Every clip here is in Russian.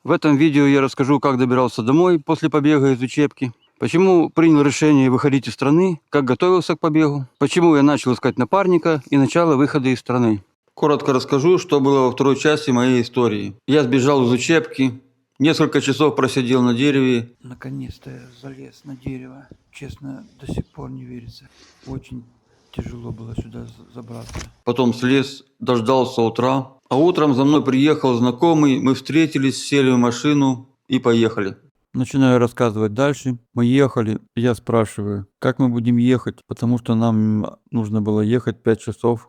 В этом видео я расскажу, как добирался домой после побега из учебки, почему принял решение выходить из страны, как готовился к побегу, почему я начал искать напарника и начало выхода из страны. Коротко расскажу, что было во второй части моей истории. Я сбежал из учебки, несколько часов просидел на дереве. Наконец-то я залез на дерево. Честно, до сих пор не верится. Очень тяжело было сюда забраться. Потом слез, дождался утра. А утром за мной приехал знакомый, мы встретились, сели в машину и поехали. Начинаю рассказывать дальше. Мы ехали, я спрашиваю, как мы будем ехать, потому что нам нужно было ехать 5 часов.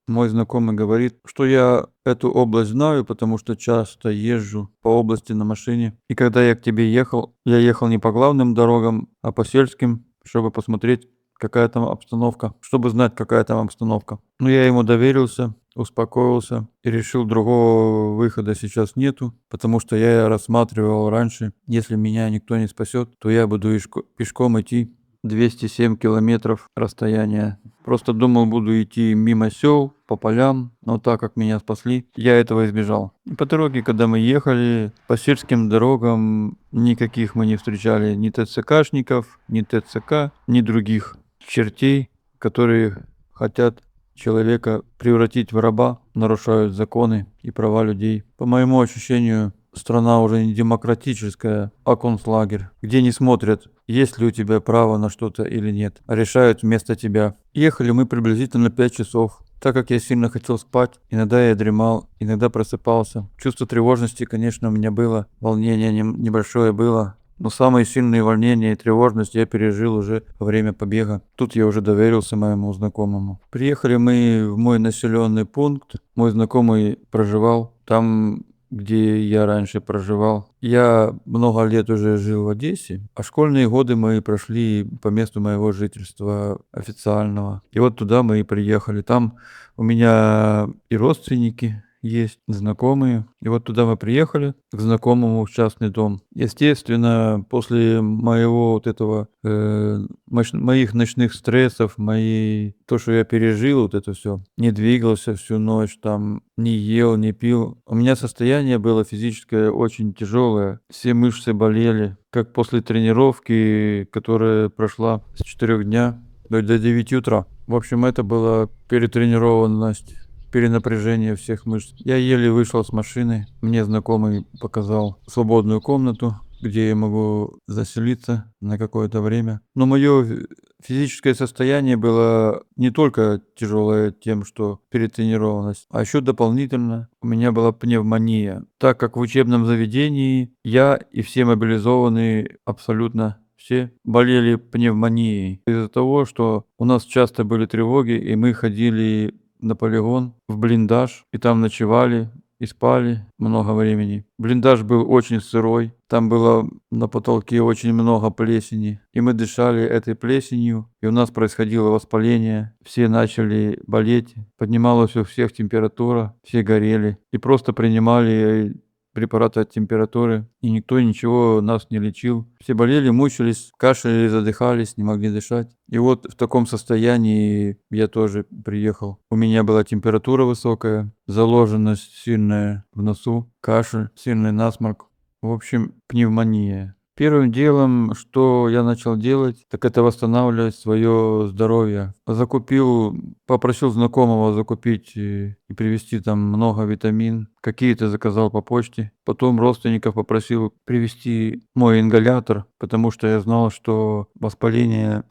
Мой знакомый говорит, что я эту область знаю, потому что часто езжу по области на машине. И когда я к тебе ехал, я ехал не по главным дорогам, а по сельским, чтобы посмотреть, какая там обстановка, чтобы знать, какая там обстановка. Но я ему доверился, успокоился и решил, другого выхода сейчас нету, потому что я рассматривал раньше, если меня никто не спасет, то я буду пешком идти 207 километров расстояния. Просто думал, буду идти мимо сел, по полям, но так как меня спасли, я этого избежал. И по дороге, когда мы ехали, по сельским дорогам никаких мы не встречали ни ТЦКшников, ни ТЦК, ни других чертей, которые хотят человека превратить в раба, нарушают законы и права людей. По моему ощущению, страна уже не демократическая, а концлагерь, где не смотрят, есть ли у тебя право на что-то или нет, а решают вместо тебя. Ехали мы приблизительно 5 часов. Так как я сильно хотел спать, иногда я дремал, иногда просыпался. Чувство тревожности, конечно, у меня было, волнение небольшое было. Но самые сильные волнения и тревожность я пережил уже во время побега. Тут я уже доверился моему знакомому. Приехали мы в мой населенный пункт. Мой знакомый проживал там, где я раньше проживал. Я много лет уже жил в Одессе, а школьные годы мы прошли по месту моего жительства официального. И вот туда мы и приехали. Там у меня и родственники есть, знакомые. И вот туда мы приехали, к знакомому в частный дом. Естественно, после моего вот этого, моих ночных стрессов, то, что я пережил, вот это все, не двигался всю ночь, там, не ел, не пил. У меня состояние было физическое очень тяжелое. Все мышцы болели, как после тренировки, которая прошла с 4 дня до 9 утра. В общем, это была перетренированность, перенапряжение всех мышц. Я еле вышел с машины. Мне знакомый показал свободную комнату, где я могу заселиться на какое-то время. Но мое физическое состояние было не только тяжелое тем, что перетренированность, а еще дополнительно у меня была пневмония. Так как в учебном заведении я и все мобилизованные абсолютно все болели пневмонией. Из-за того, что у нас часто были тревоги, и мы ходили на полигон, в блиндаж, и там ночевали и спали много времени. Блиндаж был очень сырой, там было на потолке очень много плесени, и мы дышали этой плесенью, и у нас происходило воспаление, все начали болеть, поднималась у всех температура, все горели, и просто принимали препараты от температуры, и никто ничего нас не лечил. Все болели, мучились, кашляли, задыхались, не могли дышать. И вот в таком состоянии я тоже приехал. У меня была температура высокая, заложенность сильная в носу, кашель, сильный насморк. В общем, пневмония. Первым делом, что я начал делать, так это восстанавливать свое здоровье. Попросил знакомого закупить и привезти там много витамин. Какие-то заказал по почте. Потом родственников попросил привезти мой ингалятор, потому что я знал, что воспаление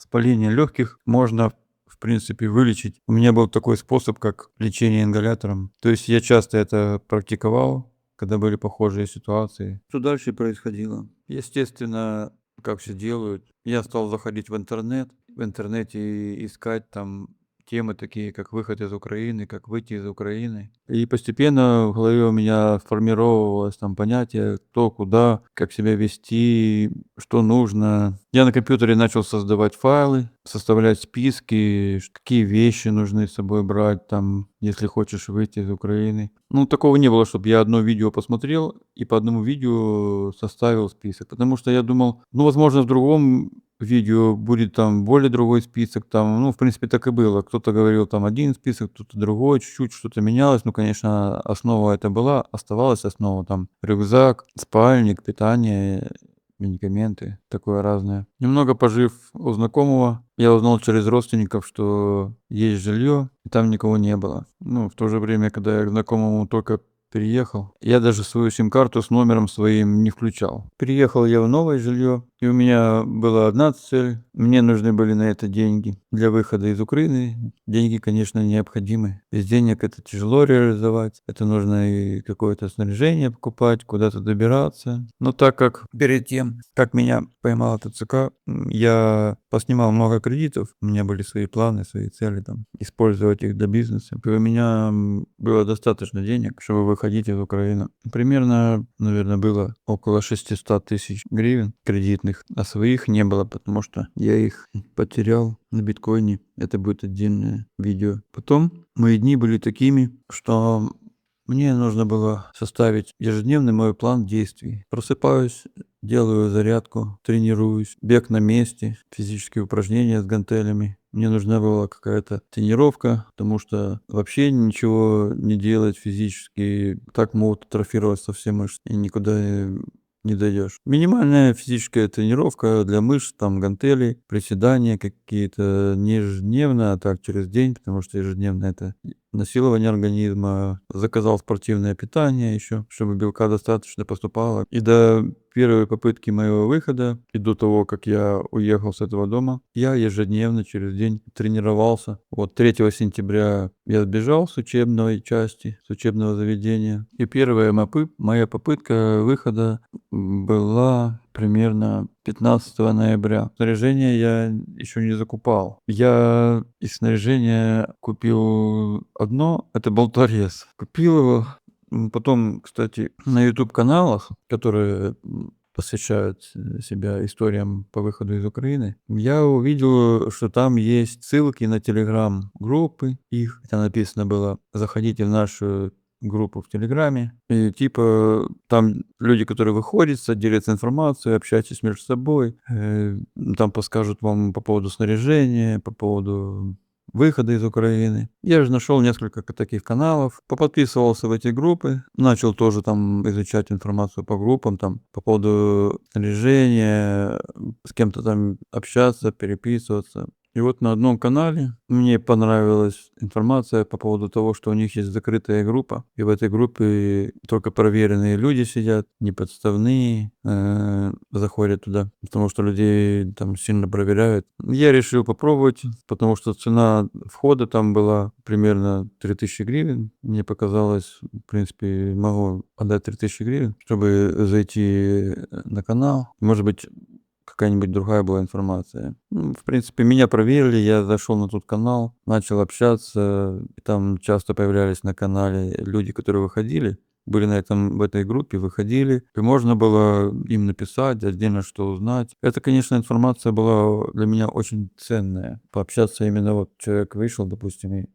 легких можно в принципе вылечить. У меня был такой способ, как лечение ингалятором. То есть я часто это практиковал, когда были похожие ситуации. Что дальше происходило? Естественно, как все делают, я стал заходить в интернете искать там темы такие, как выход из Украины, как выйти из Украины. И постепенно в голове у меня сформировалось там понятие, кто, куда, как себя вести, что нужно. Я на компьютере начал создавать файлы, составлять списки, какие вещи нужны с собой брать, там, если хочешь выйти из Украины. Ну, такого не было, чтобы я одно видео посмотрел и по одному видео составил список. Потому что я думал, ну, возможно, в другом видео будет там более другой список, там, ну, в принципе, так и было. Кто-то говорил там один список, кто-то другой, чуть-чуть что-то менялось. Ну, конечно, основа это была, оставалась основа, там, рюкзак, спальник, питание, медикаменты, такое разное. Немного пожив у знакомого, я узнал через родственников, что есть жилье, и там никого не было. Ну, в то же время, когда я к знакомому только переехал, я даже свою сим-карту с номером своим не включал. Переехал я в новое жилье, и у меня была одна цель. Мне нужны были на это деньги для выхода из Украины. Деньги, конечно, необходимы. Без денег это тяжело реализовать. Это нужно и какое-то снаряжение покупать, куда-то добираться. Но так как перед тем, как меня поймал ТЦК, я поснимал много кредитов. У меня были свои планы, свои цели, там, использовать их для бизнеса. И у меня было достаточно денег, чтобы выходить из Украины. Примерно, наверное, было около 600 тысяч гривен кредитных, а своих не было, потому что я их потерял на биткоине. Это будет отдельное видео. Потом мои дни были такими, что мне нужно было составить ежедневный мой план действий. Просыпаюсь, делаю зарядку, тренируюсь, бег на месте, физические упражнения с гантелями. Мне нужна была какая-то тренировка, потому что вообще ничего не делать физически, так могут атрофироваться все мышцы, и никуда не дойдешь. Минимальная физическая тренировка для мышц, там гантели, приседания какие-то не ежедневно, а так через день, потому что ежедневно это насилование организма. Заказал спортивное питание еще, чтобы белка достаточно поступало. И до первой попытки моего выхода, и до того, как я уехал с этого дома, я ежедневно через день тренировался. Вот 3 сентября я сбежал с учебной части, с учебного заведения. И первая моя попытка выхода была примерно 15 ноября. Снаряжение я еще не закупал. Я из снаряжения купил одно, это болторез. Купил его. Потом, кстати, на YouTube-каналах, которые посвящают себя историям по выходу из Украины, я увидел, что там есть ссылки на телеграм-группы их. Там написано было: заходите в нашу группу в Телеграме, и типа там люди, которые выходят, делятся информацией, общайтесь между собой, там подскажут вам по поводу снаряжения, по поводу выхода из Украины. Я же нашел несколько таких каналов, поподписывался в эти группы, начал тоже там изучать информацию по группам, там по поводу снаряжения, с кем-то там общаться, переписываться. И вот на одном канале мне понравилась информация по поводу того, что у них есть закрытая группа, и в этой группе только проверенные люди сидят, не подставные, заходят туда, потому что людей там сильно проверяют. Я решил попробовать, потому что цена входа там была примерно 3000 гривен. Мне показалось, в принципе, могу отдать 3000 гривен, чтобы зайти на канал. Может быть, какая-нибудь другая была информация. В принципе, меня проверили, я зашел на тот канал, начал общаться, и там часто появлялись на канале люди, которые выходили, были в этой группе, выходили, и можно было им написать, отдельно что узнать. Это, конечно, информация была для меня очень ценная. Пообщаться именно вот человек вышел, допустим, и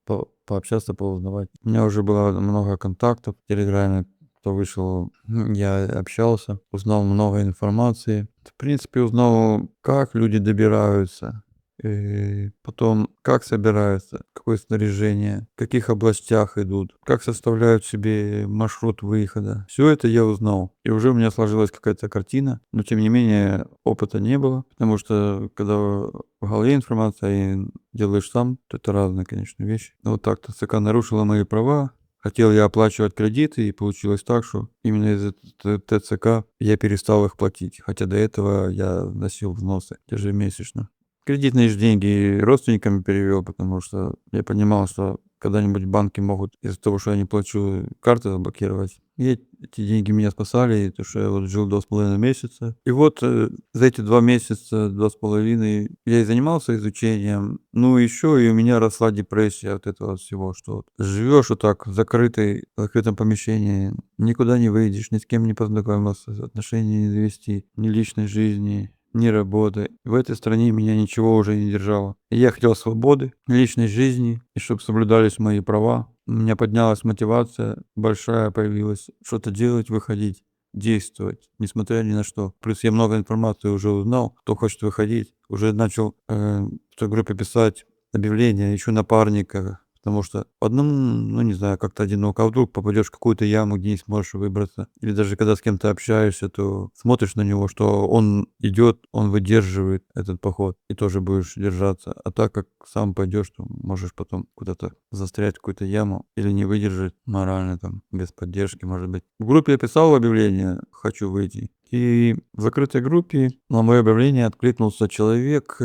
пообщаться, поузнавать. У меня уже было много контактов в Телеграме, кто вышел, я общался, узнал много информации. В принципе, узнал, как люди добираются, и потом, как собираются, какое снаряжение, в каких областях идут, как составляют себе маршрут выхода. Все это я узнал. И уже у меня сложилась какая-то картина, но тем не менее опыта не было, потому что когда в голове информация и делаешь сам, то это разные, конечно, вещи. Но вот так ТЦК нарушила мои права. Хотел я оплачивать кредиты, и получилось так, что именно из-за ТЦК я перестал их платить. Хотя до этого я вносил взносы ежемесячно. Кредитные же деньги родственникам перевел, потому что я понимал, что когда-нибудь банки могут из-за того, что я не плачу, карты заблокировать. И эти деньги меня спасали, то что я вот жил 2,5 месяца. И вот за эти 2 месяца, 2,5, я и занимался изучением. Ну, еще и у меня росла депрессия от этого всего, что вот живешь вот так в закрытом помещении, никуда не выйдешь, ни с кем не познакомился, отношения не завести, ни личной жизни, ни работы. В этой стране меня ничего уже не держало. Я хотел свободы, личной жизни, и чтобы соблюдались мои права. У меня поднялась мотивация большая, появилась что-то делать, выходить. действовать, несмотря ни на что. Плюс я много информации уже узнал, кто хочет выходить. Уже начал в той группе писать объявления, ищу напарника, потому что одному, ну не знаю, как-то одиноко. А вдруг попадешь в какую-то яму, где не сможешь выбраться. Или даже когда с кем-то общаешься, то смотришь на него, что он идет, он выдерживает этот поход, и тоже будешь держаться. А так как сам пойдешь, то можешь потом куда-то застрять в какую-то яму или не выдержать морально там, без поддержки, может быть. В группе я писал объявление «Хочу выйти». И в закрытой группе на мое объявление откликнулся человек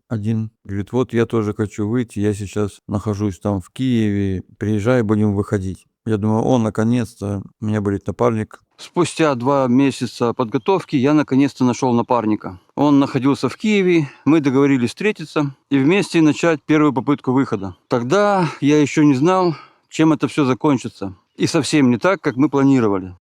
один. Говорит, вот я тоже хочу выйти, я сейчас нахожусь там в Киеве, приезжай, будем выходить. Я думаю, о, наконец-то, у меня будет напарник. Спустя 2 месяца подготовки я наконец-то нашел напарника. Он находился в Киеве, мы договорились встретиться и вместе начать первую попытку выхода. Тогда я еще не знал, чем это все закончится. И совсем не так, как мы планировали.